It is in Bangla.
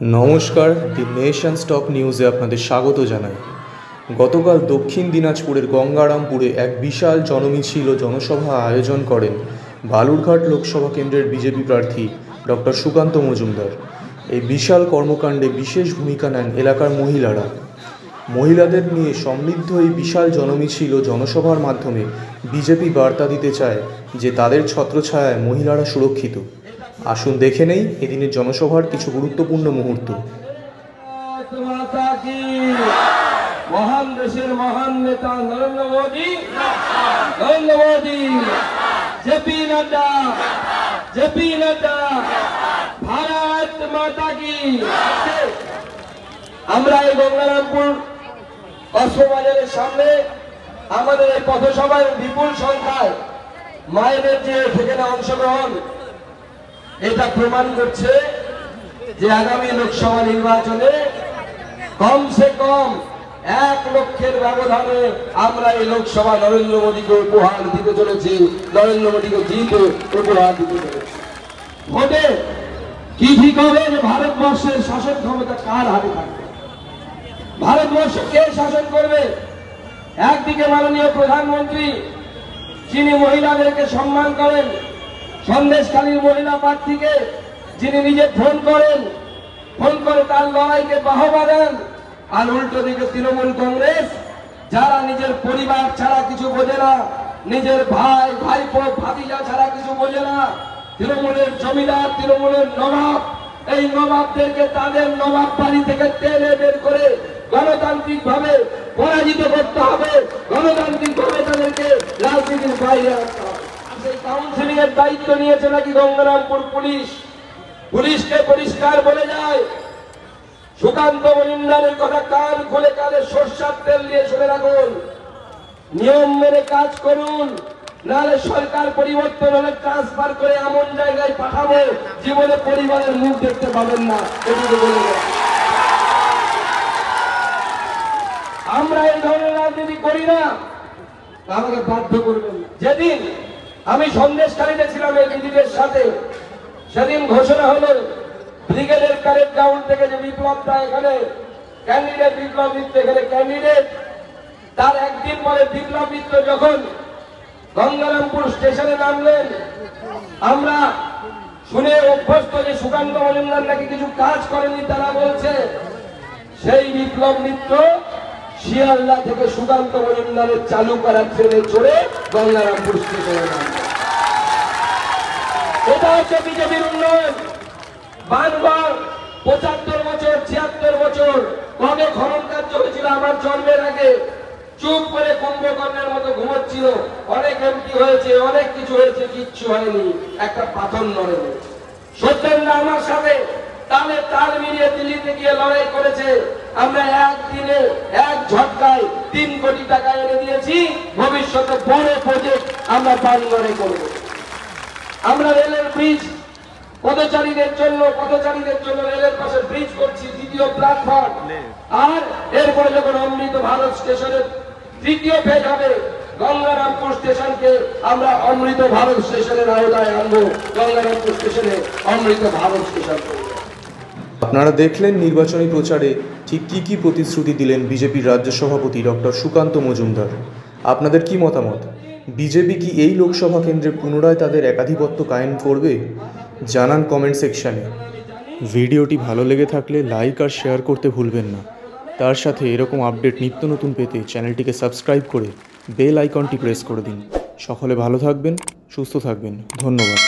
নমস্কার, দি নেশন স্টক নিউজে আপনাদের স্বাগত জানাই। গতকাল দক্ষিণ দিনাজপুরের গঙ্গারামপুরে এক বিশাল জনমিছিল জনসভা আয়োজন করেন বালুরঘাট লোকসভা কেন্দ্রের বিজেপি প্রার্থী ডক্টর সুকান্ত মজুমদার। এই বিশাল কর্মকাণ্ডে বিশেষ ভূমিকা নেন এলাকার মহিলারা। মহিলাদের নিয়ে সমৃদ্ধ এই বিশাল জনমিছিল ও জনসভার মাধ্যমে বিজেপি বার্তা দিতে চায় যে তাদের ছত্রছায়ায় মহিলারা সুরক্ষিত। আসুন দেখে নেই এদিনের জনসভার কিছু গুরুত্বপূর্ণ মুহূর্ত। মহান দেশের মহান নেতা নরেন্দ্র মোদী, জেপি নাড্ডা, ভারত মাতা কি। আমরা এই গঙ্গারামপুর কসমবাজারের সামনে আমাদের এই পথসভায় বিপুল সংখ্যায় মায়েদের যে সেখানে অংশগ্রহণ, এটা প্রমাণ করছে যে আগামী লোকসভা নির্বাচনে কমসে কম 1 লক্ষের ব্যবধানে আমরা এই লোকসভা নরেন্দ্র মোদীকে উপহার দিতে চলেছি, নরেন্দ্র মোদীকে জিতে উপহার দিতে চলেছি। ভোটে কি ঠিক হবে যে ভারতবর্ষের শাসন ক্ষমতা কার হাতে থাকবে, ভারতবর্ষ কে শাসন করবে। একদিকে মাননীয় প্রধানমন্ত্রী, যিনি মহিলাদেরকে সম্মান করেন, সন্দেশখালীর মহিলা প্রার্থীকে যিনি নিজে ফোন করে তার লড়াইকে বাহবা দেন, আর উল্টো দিকে তৃণমূল কংগ্রেস, যারা নিজের পরিবার ছাড়া কিছু বোঝে না, নিজের ভাই ভাইপো ভাতিজা ছাড়া কিছু বোঝে না, তৃণমূলের জমিদার, তৃণমূলের নবাব, এই নবাবদেরকে তাদের নবাব বাড়ি থেকে টেনে বের করে গণতান্ত্রিক ভাবে পরাজিত করতে হবে, গণতান্ত্রিক ভাবে তাদেরকে রাজনীতির বাইরে রাখতে হবে। সেই কাউন্সিলিং এর দায়িত্ব নিয়েছে নাকি গঙ্গারামপুর পুলিশকে পরিষ্কার বলে যায়, সুকান্ত মজুমদারের কথা কান খুলে কানে সরষের তেল দিয়ে শুনে রাখুন, নিয়ম মেনে কাজ করুন, নাহলে সরকার পরিবর্তন হলে ট্রান্সফার করে এমন জায়গায় পাঠাবো জীবনে পরিবারের মুখ দেখতে পাবেন না। এটুকু বলে আমরা এই ধরনের রাজনীতি করি না, আমাকে বাধ্য করবেন। যেদিন আমি সন্দেশখালীতে ছিলাম এই দিদিদের সাথে, সেদিন ঘোষণা হলো ব্রিগেডের কারেন্ট গ্রাউন্ড থেকে যে বিপ্লবটা এখানে ক্যান্ডিডেট, বিপ্লব মিত্র এখানে ক্যান্ডিডেট, তার একদিন পরে বিপ্লব মিত্র যখন গঙ্গারামপুর স্টেশনে নামলেন, আমরা শুনে অভ্যস্ত যে সুকান্ত মজুমদার নাকি কিছু কাজ করেনি, তারা বলছে সেই বিপ্লব মিত্র শিয়ালদা থেকে সুকান্ত মজুমদারের চালু করা ট্রেনে চড়ে গঙ্গারামপুর স্টেশনে নামলেন। এটা হচ্ছে বিজেপির উন্নয়ন। বারবার 75 বছর 76 বছর কবে খনন কার্য হয়েছিল আমার জন্মের আগে, চুপ করে কুম্ভকর্ণের মতো ঘুমোচ্ছিল। অনেক এমপি হয়েছে, অনেক কিছু হয়েছে, কিচ্ছু হয়নি, একটা পাথর নড়েনি। সত্যেন্দ্র আমার সাথে তাল মিলিয়ে দিল্লিতে গিয়ে লড়াই করেছে। আমরা একদিনে এক ঝটকায় 3 কোটি টাকা এনে দিয়েছি। ভবিষ্যতে বড় প্রজেক্ট আমরা বাংলায় করব। আমরা রেলের ব্রিজ পথচারীদের জন্য রেলের পাশে ব্রিজ করছি, 2য় প্ল্যাটফর্ম। আর এরপরে যখন অমৃত ভারত স্টেশনের 3য় ফেজ হবে, গঙ্গারামপুর স্টেশনকে আমরা অমৃত ভারত স্টেশনের আওতায় আনবো। গঙ্গারামপুর স্টেশনে অমৃত ভারত স্টেশন। আপনারা দেখলেন নির্বাচনী প্রচারে ঠিক কী প্রতিশ্রুতি দিলেন বিজেপির রাজ্য সভাপতি ডক্টর সুকান্ত মজুমদার। আপনাদের কি মতামত? বিজেপি কি এই লোকসভা কেন্দ্রে পুনরায় তাদের একাধিপত্য কায়েম করবে? জানান কমেন্ট সেকশানে। ভিডিওটি ভালো লেগে থাকলে লাইক আর শেয়ার করতে ভুলবেন না। তার সাথে এরকম আপডেট নিত্য নতুন পেতে চ্যানেলটিকে সাবস্ক্রাইব করে বেল আইকনটি প্রেস করে দিন। সকলে ভালো থাকবেন, সুস্থ থাকবেন। ধন্যবাদ।